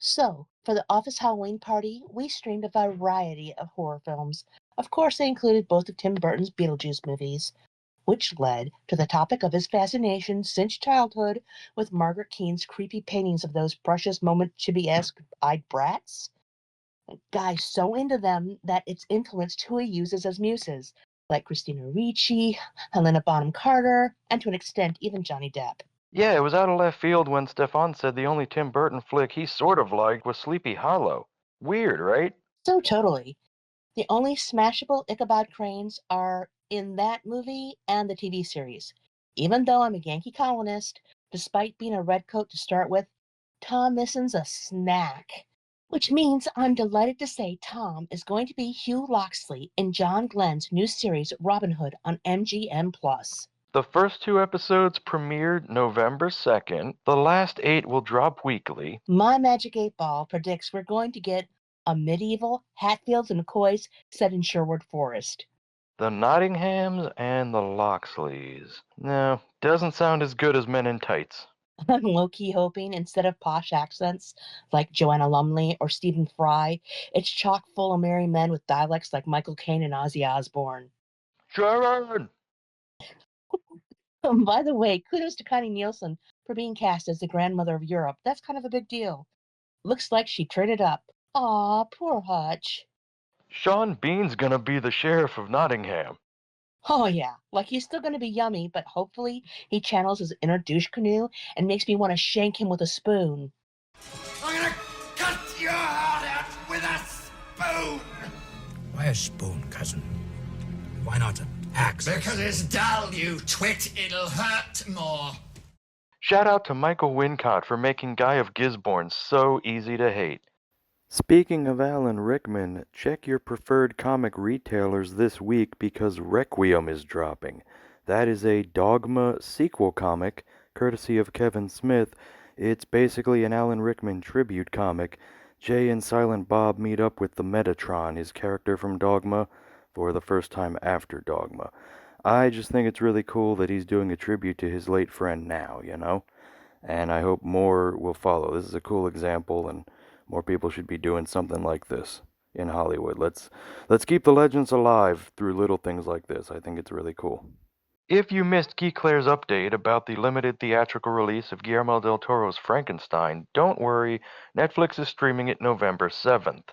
So, for the office Halloween party, we streamed a variety of horror films. Of course, they included both of Tim Burton's Beetlejuice movies, which led to the topic of his fascination since childhood with Margaret Keane's creepy paintings of those precious moment chibi-esque eyed brats. The guy's so into them that it's influenced who he uses as muses, like Christina Ricci, Helena Bonham Carter, and to an extent, even Johnny Depp. Yeah, it was out of left field when Stefan said the only Tim Burton flick he sort of liked was Sleepy Hollow. Weird, right? So totally. The only smashable Ichabod Cranes are in that movie and the TV series. Even though I'm a Yankee colonist, despite being a redcoat to start with, Tom Misson's a snack. Which means I'm delighted to say Tom is going to be Hugh Loxley in John Glenn's new series Robin Hood on MGM+. The first 2 episodes premiered November 2nd. The last 8 will drop weekly. My Magic 8 Ball predicts we're going to get a medieval Hatfields and McCoys set in Sherwood Forest. The Nottinghams and the Loxleys. No, doesn't sound as good as Men in Tights. I'm low-key hoping instead of posh accents like Joanna Lumley or Stephen Fry, it's chock full of merry men with dialects like Michael Caine and Ozzy Osbourne. Sharon! By the way, kudos to Connie Nielsen for being cast as the grandmother of Europe. That's kind of a big deal. Looks like she traded up. Aw, poor Hutch. Sean Bean's gonna be the sheriff of Nottingham. Oh yeah, like he's still gonna be yummy, but hopefully he channels his inner douche canoe and makes me want to shank him with a spoon. I'm gonna cut your heart out with a spoon! Why a spoon, cousin? Why not an axe? Because it's dull, you twit. It'll hurt more. Shout out to Michael Wincott for making Guy of Gisborne so easy to hate. Speaking of Alan Rickman, check your preferred comic retailers this week because Requiem is dropping. That is a Dogma sequel comic, courtesy of Kevin Smith. It's basically an Alan Rickman tribute comic. Jay and Silent Bob meet up with the Metatron, his character from Dogma, for the first time after Dogma. I just think it's really cool that he's doing a tribute to his late friend now, you know? And I hope more will follow. This is a cool example, and more people should be doing something like this in Hollywood. Let's keep the legends alive through little things like this. I think it's really cool. If you missed Geek Claire's update about the limited theatrical release of Guillermo del Toro's Frankenstein, don't worry, Netflix is streaming it November 7th.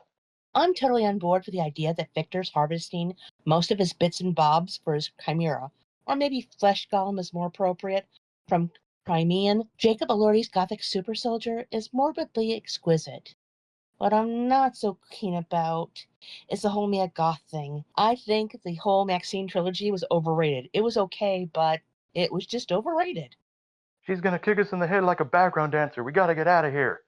I'm totally on board for the idea that Victor's harvesting most of his bits and bobs for his chimera, or maybe Flesh Golem is more appropriate, from Crimean. Jacob Elordi's Gothic super soldier is morbidly exquisite. What I'm not so keen about is the whole Mia Goth thing. I think the whole Maxine trilogy was overrated. It was okay, but it was just overrated. She's gonna kick us in the head like a background dancer. We gotta get out of here.